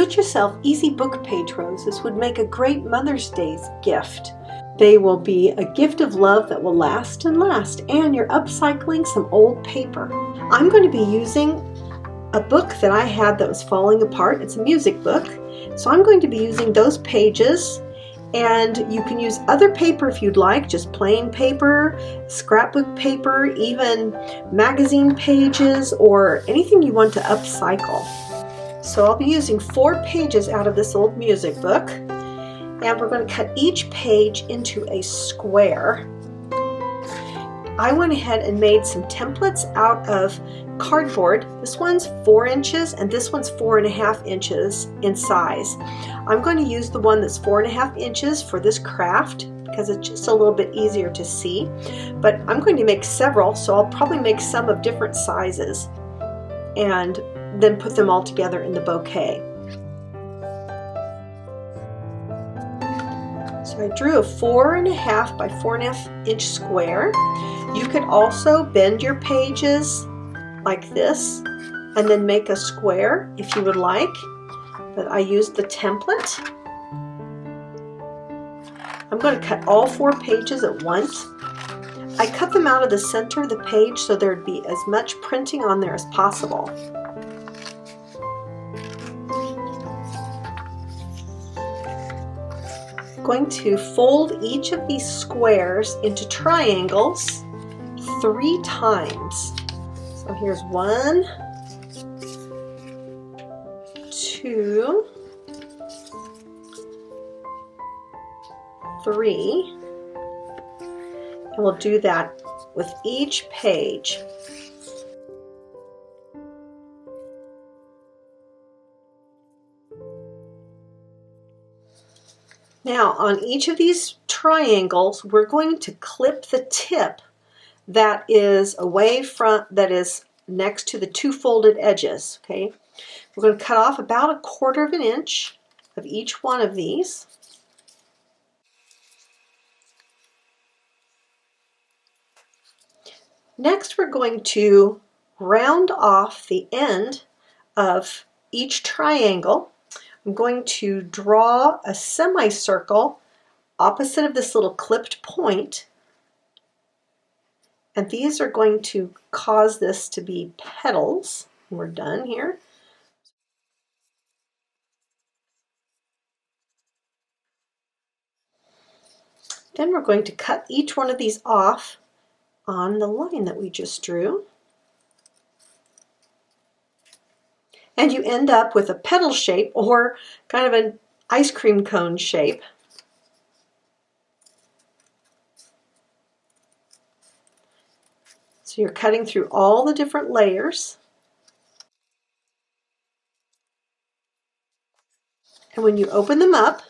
Do-it-yourself easy book page roses would make a great Mother's Day gift. They will be a gift of love that will last and last, and you're upcycling some old paper. I'm going to be using a book that I had that was falling apart. It's a music book, so I'm going to be using those pages, and you can use other paper if you'd like, just plain paper, scrapbook paper, even magazine pages, or anything you want to upcycle. So I'll be using 4 pages out of this old music book, and we're going to cut each page into a square. I went ahead and made some templates out of cardboard. This one's 4 inches and this one's 4.5 inches in size. I'm going to use the one that's 4.5 inches for this craft because it's just a little bit easier to see, but I'm going to make several, so I'll probably make some of different sizes and then put them all together in the bouquet. So I drew a 4.5 by 4.5 inch square. You could also bend your pages like this and then make a square if you would like, but I used the template. I'm going to cut all 4 pages at once. I cut them out of the center of the page so there'd be as much printing on there as possible. Going to fold each of these squares into triangles 3 times. So here's 1, 2, 3, and we'll do that with each page. Now on each of these triangles we're going to clip the tip that is away from, that is next to the 2 folded edges. Okay, we're going to cut off about 1/4 inch of each one of these. Next we're going to round off the end of each triangle. I'm going to draw a semicircle opposite of this little clipped point, and these are going to cause this to be petals. We're done here. Then we're going to cut each one of these off on the line that we just drew. And you end up with a petal shape or kind of an ice cream cone shape. So you're cutting through all the different layers. And when you open them up,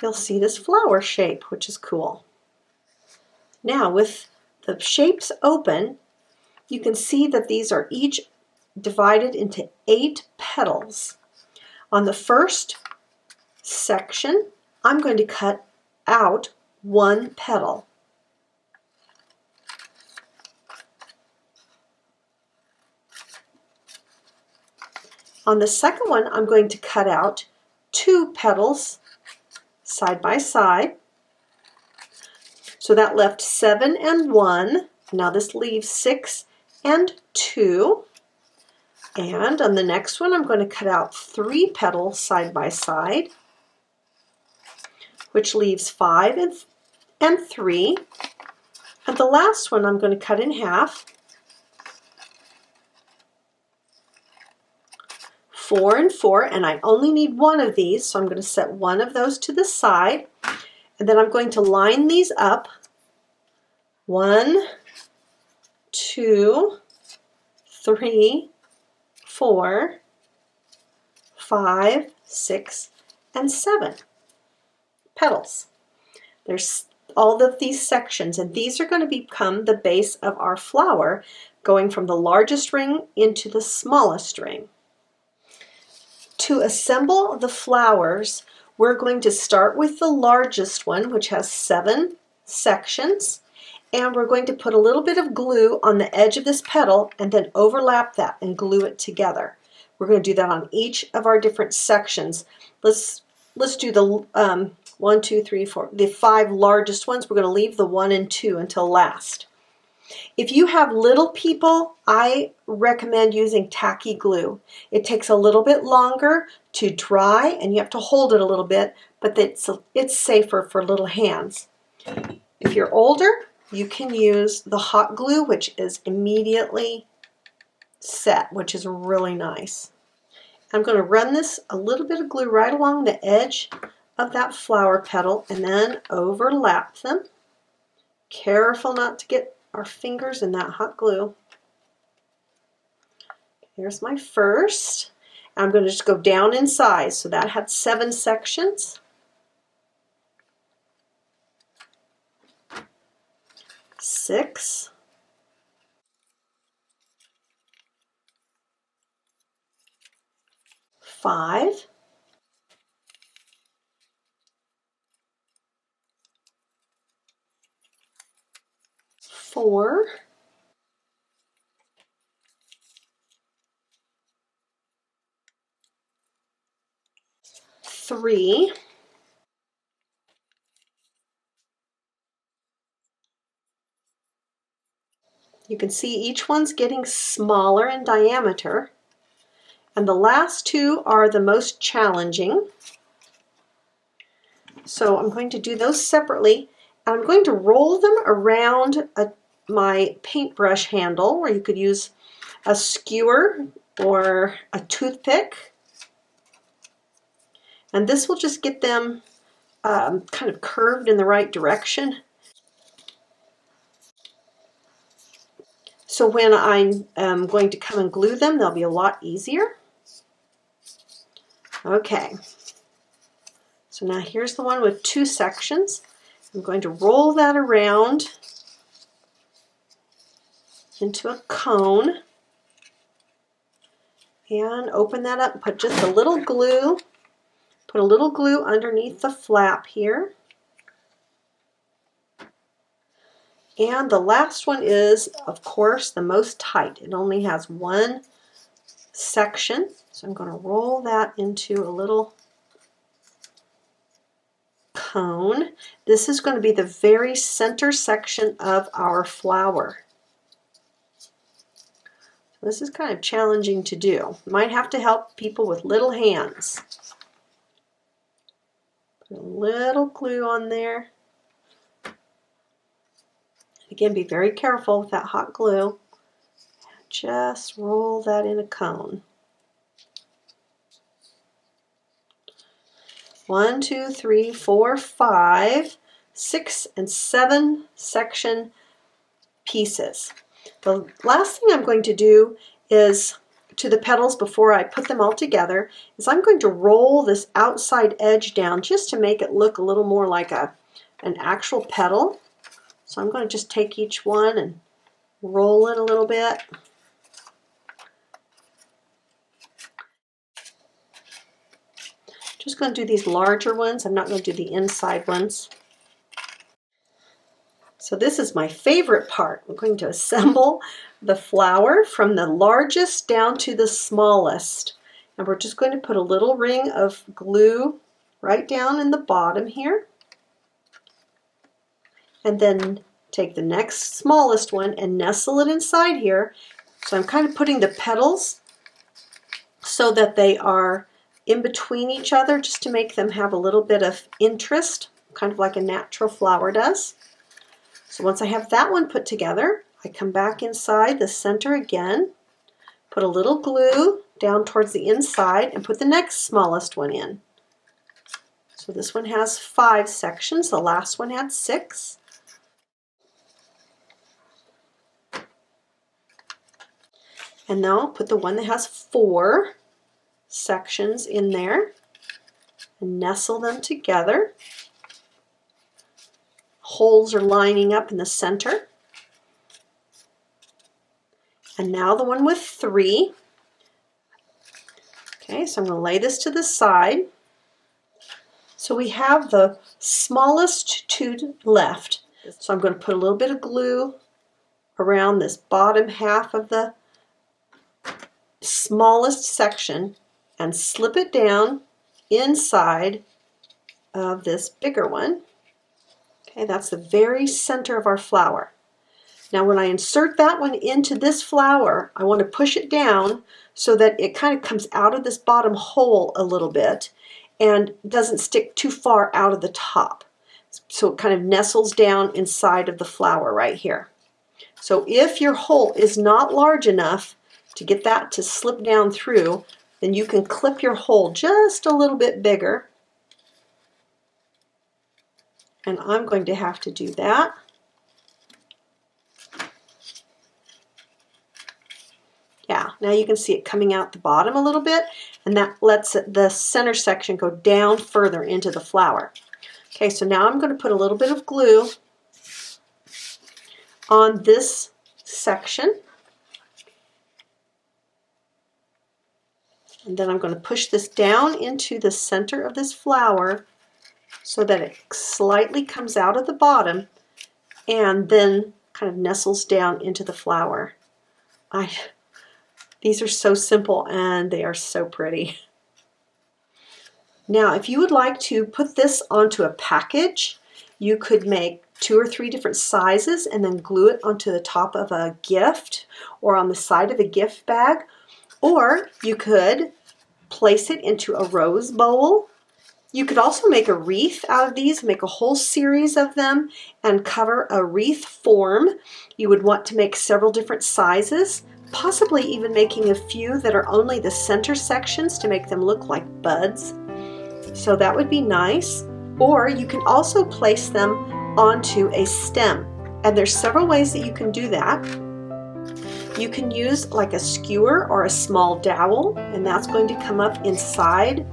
you'll see this flower shape, which is cool. Now with the shapes open, you can see that these are each divided into 8 petals. On the first section, I'm going to cut out 1 petal. On the second one, I'm going to cut out 2 petals side by side. So that left 7 and 1. Now this leaves 6 and 2. And on the next one, I'm going to cut out 3 petals side by side, which leaves 5 and 3. And the last one I'm going to cut in half, 4 and 4, and I only need 1 of these, so I'm going to set 1 of those to the side, and then I'm going to line these up. 1, 2, 3, 4, 5, 6, and 7 petals. There's all of these sections, and these are going to become the base of our flower, going from the largest ring into the smallest ring. To assemble the flowers, we're going to start with the largest one, which has 7 sections, and we're going to put a little bit of glue on the edge of this petal and then overlap that and glue it together. We're going to do that on each of our different sections. Let's do the 1, 2, 3, 4, the 5 largest ones. We're going to leave the 1 and 2 until last. If you have little people, I recommend using tacky glue. It takes a little bit longer to dry and you have to hold it a little bit, but it's safer for little hands. If you're older, you can use the hot glue, which is immediately set, which is really nice. I'm going to run this a little bit of glue right along the edge of that flower petal and then overlap them. Careful not to get our fingers in that hot glue. Here's my first. I'm going to just go down in size. So that had 7 sections. 6. 5. 4. 3. 2. You can see each one's getting smaller in diameter. And the last 2 are the most challenging. So I'm going to do those separately. I'm going to roll them around my paintbrush handle, or you could use a skewer or a toothpick. And this will just get them kind of curved in the right direction. So when I'm going to come and glue them, they'll be a lot easier. Okay. So now here's the one with 2 sections. I'm going to roll that around into a cone and open that up and put just a little glue. Put a little glue underneath the flap here. And the last one is, of course, the most tight. It only has 1 section. So I'm going to roll that into a little cone. This is going to be the very center section of our flower. This is kind of challenging to do. Might have to help people with little hands. Put a little glue on there. Again, be very careful with that hot glue. Just roll that in a cone. 1, 2, 3, 4, 5, 6, and 7 section pieces. The last thing I'm going to do is, to the petals before I put them all together, is I'm going to roll this outside edge down just to make it look a little more like an actual petal. So I'm going to just take each one and roll it a little bit. Just going to do these larger ones. I'm not going to do the inside ones. So this is my favorite part. We're going to assemble the flower from the largest down to the smallest. And we're just going to put a little ring of glue right down in the bottom here. And then take the next smallest one and nestle it inside here. So I'm kind of putting the petals so that they are in between each other, just to make them have a little bit of interest, kind of like a natural flower does. So once I have that one put together, I come back inside the center again, put a little glue down towards the inside, and put the next smallest one in. So this one has 5 sections, the last one had 6. And now I'll put the one that has 4 sections in there and nestle them together. Holes are lining up in the center. And now the one with 3. Okay, so I'm going to lay this to the side. So we have the smallest 2 left. So I'm going to put a little bit of glue around this bottom half of the smallest section and slip it down inside of this bigger one. Okay, that's the very center of our flower. Now when I insert that one into this flower, I want to push it down so that it kind of comes out of this bottom hole a little bit and doesn't stick too far out of the top. So it kind of nestles down inside of the flower right here. So if your hole is not large enough to get that to slip down through, then you can clip your hole just a little bit bigger. And I'm going to have to do that. Yeah, now you can see it coming out the bottom a little bit, and that lets the center section go down further into the flower. Okay, so now I'm going to put a little bit of glue on this section. And then I'm going to push this down into the center of this flower so that it slightly comes out of the bottom and then kind of nestles down into the flower. These are so simple and they are so pretty. Now, if you would like to put this onto a package, you could make 2 or 3 different sizes and then glue it onto the top of a gift or on the side of a gift bag. Or you could place it into a rose bowl. You could also make a wreath out of these, make a whole series of them and cover a wreath form. You would want to make several different sizes, possibly even making a few that are only the center sections to make them look like buds. So that would be nice. Or you can also place them onto a stem. And there's several ways that you can do that. You can use like a skewer or a small dowel, and that's going to come up inside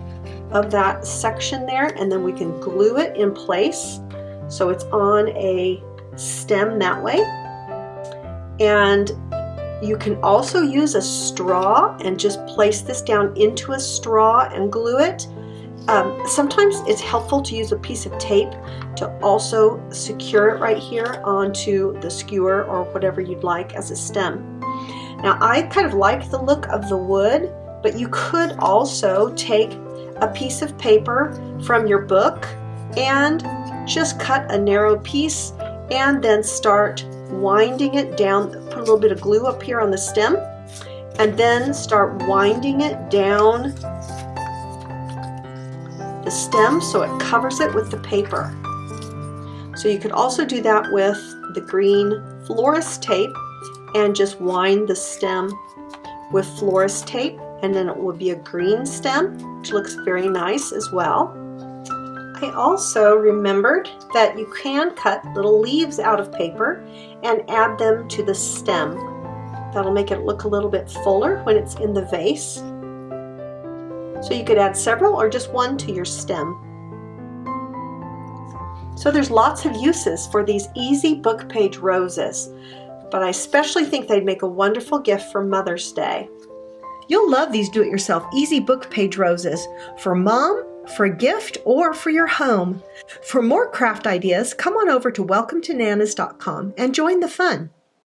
of that section there, and then we can glue it in place so it's on a stem that way. And you can also use a straw and just place this down into a straw and glue it. Sometimes it's helpful to use a piece of tape to also secure it right here onto the skewer or whatever you'd like as a stem. Now I kind of like the look of the wood, but you could also take a piece of paper from your book and just cut a narrow piece and then start winding it down. Put a little bit of glue up here on the stem and then start winding it down the stem so it covers it with the paper. So you could also do that with the green florist tape and just wind the stem with florist tape, and then it will be a green stem, which looks very nice as well. I also remembered that you can cut little leaves out of paper and add them to the stem. That'll make it look a little bit fuller when it's in the vase. So you could add several or just one to your stem. So there's lots of uses for these easy book page roses, but I especially think they'd make a wonderful gift for Mother's Day. You'll love these do-it-yourself easy book page roses for mom, for a gift, or for your home. For more craft ideas, come on over to welcometonanas.com and join the fun.